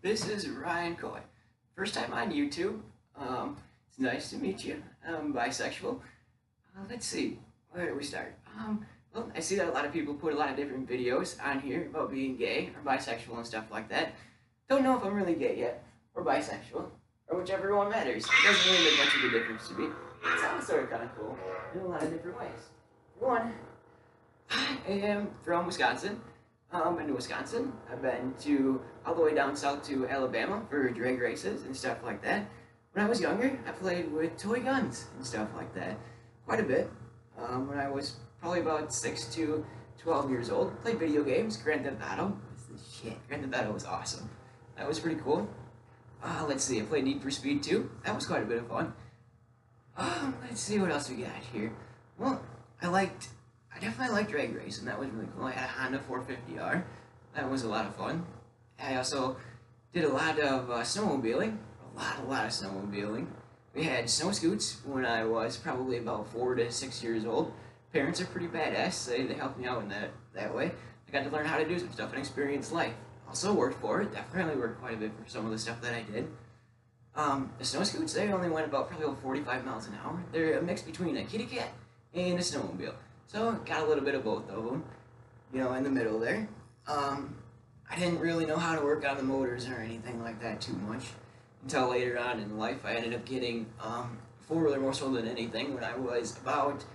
This is Ryan Coy. First time on YouTube. It's nice to meet you. I'm bisexual. Let's see, where do we start? Well, I see that a lot of people put a lot of different videos on here about being gay or bisexual and stuff like that. Don't know if I'm really gay yet, or bisexual, or whichever one matters. It doesn't really make much of a difference to me. It sounds sort of kind of cool in a lot of different ways. For one, I am from Wisconsin. Been to Wisconsin. I've been to all the way down south to Alabama for drag races and stuff like that. When I was younger, I played with toy guns and stuff like that quite a bit. When I was probably about 6 to 12 years old, played video games. Grand Theft Auto was the shit. Grand Theft Auto was awesome. That was pretty cool. Let's see, I played Need for Speed 2. That was quite a bit of fun. Let's see what else we got here. Well, I definitely liked drag racing. That was really cool. I had a Honda 450R. That was a lot of fun. I also did a lot of snowmobiling. A lot of snowmobiling. We had snow scoots when I was probably about 4 to 6 years old. Parents are pretty badass. They helped me out in that way. I got to learn how to do some stuff and experience life. Also worked for it. Definitely worked quite a bit for some of the stuff that I did. The snow scoots, they only went probably about 45 miles an hour. They're a mix between a kitty cat and a snowmobile. So, got a little bit of both of them, in the middle there. I didn't really know how to work on the motors or anything like that too much until later on in life. I ended up getting four-wheeler more so than anything when I was about,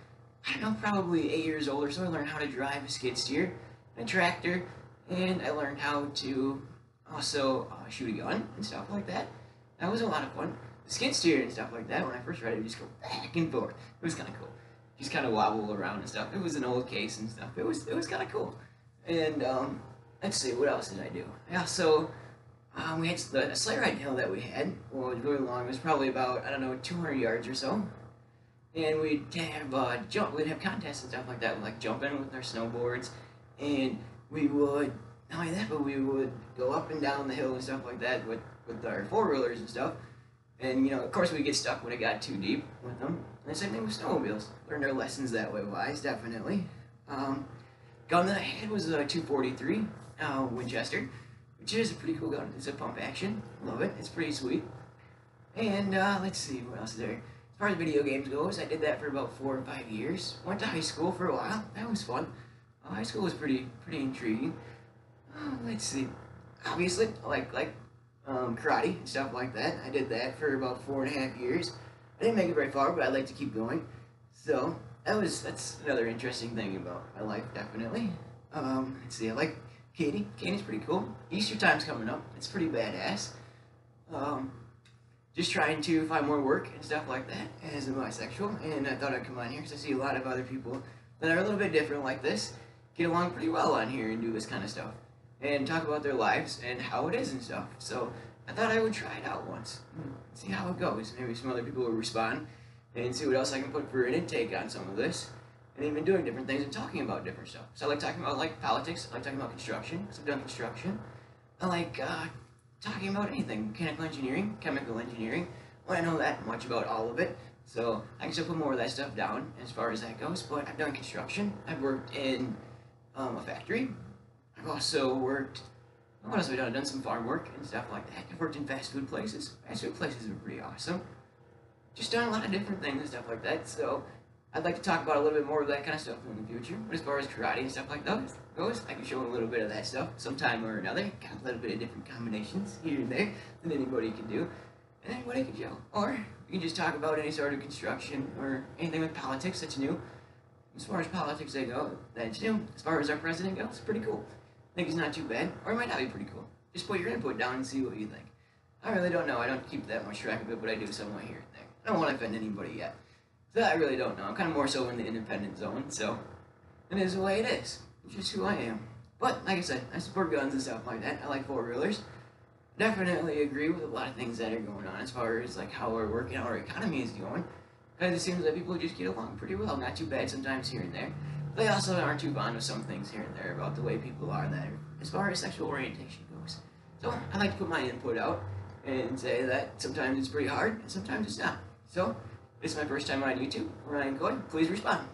probably 8 years old or so. I learned how to drive a skid steer, a tractor, and I learned how to also shoot a gun and stuff like that. That was a lot of fun. The skid steer and stuff like that, when I first read it, just go back and forth. It was kind of cool. Just kind of wobble around and stuff. It was an old case and stuff. It was kind of cool. And let's see, what else did I do? Yeah, so we had the sleigh ride hill that we had. Well, it was really long. It was probably about 200 yards or so. And we'd have we'd have contests and stuff like that, like jumping with our snowboards, and we would not only that, but we would go up and down the hill and stuff like that with our four-wheelers and stuff. And, of course we get stuck when it got too deep with them. And the same thing with snowmobiles. Learned our lessons that way wise, definitely. Gun that I had was a 243 Winchester, which is a pretty cool gun. It's a pump action. Love it. It's pretty sweet. And let's see, what else is there? As far as video games goes, I did that for about 4 or 5 years. Went to high school for a while. That was fun. High school was pretty intriguing. Let's see. Obviously, I like karate and stuff like that. I did that for about 4.5 years. I didn't make it very far, but I'd like to keep going. So that's another interesting thing about my life, definitely. Let's see, I like Katie. Katie's pretty cool. Easter time's coming up. It's pretty badass. Just trying to find more work and stuff like that as a bisexual, and I thought I'd come on here because I see a lot of other people that are a little bit different like this get along pretty well on here and do this kind of stuff and talk about their lives and how it is and stuff. So I thought I would try it out once, see how it goes. Maybe some other people will respond and see what else I can put for an intake on some of this, and even doing different things and talking about different stuff. So I like talking about politics, I like talking about construction, because I've done construction. I like talking about anything, mechanical engineering, chemical engineering. Well, I know that much about all of it, so I can still put more of that stuff down as far as that goes, but I've done construction. I've worked in a factory. I've also worked, what else have I done? I've done some farm work and stuff like that. I've worked in fast food places. Fast food places are pretty awesome. Just done a lot of different things and stuff like that, so I'd like to talk about a little bit more of that kind of stuff in the future. But as far as karate and stuff like that goes, I can show a little bit of that stuff sometime or another. Got a little bit of different combinations here and there that anybody can do, and anybody can show. Or you can just talk about any sort of construction or anything with politics that's new. As far as politics go, that's new. As far as our president goes, pretty cool. I think he's not too bad, or it might not be pretty cool. Just put your input down and see what you think. I really don't know. I don't keep that much track of it, but I do somewhat here and there. I don't want to offend anybody yet. So I really don't know. I'm kind of more so in the independent zone, so it is the way it is. It's just who I am. But, like I said, I support guns and stuff like that. I like four-wheelers. Definitely agree with a lot of things that are going on as far as like how our work and how our economy is going. Because it seems that people just get along pretty well. Not too bad sometimes here and there. They also aren't too fond of some things here and there about the way people are there as far as sexual orientation goes. So I like to put my input out and say that sometimes it's pretty hard and sometimes it's not. So, this is my first time on YouTube. Ryan Coy. Please respond.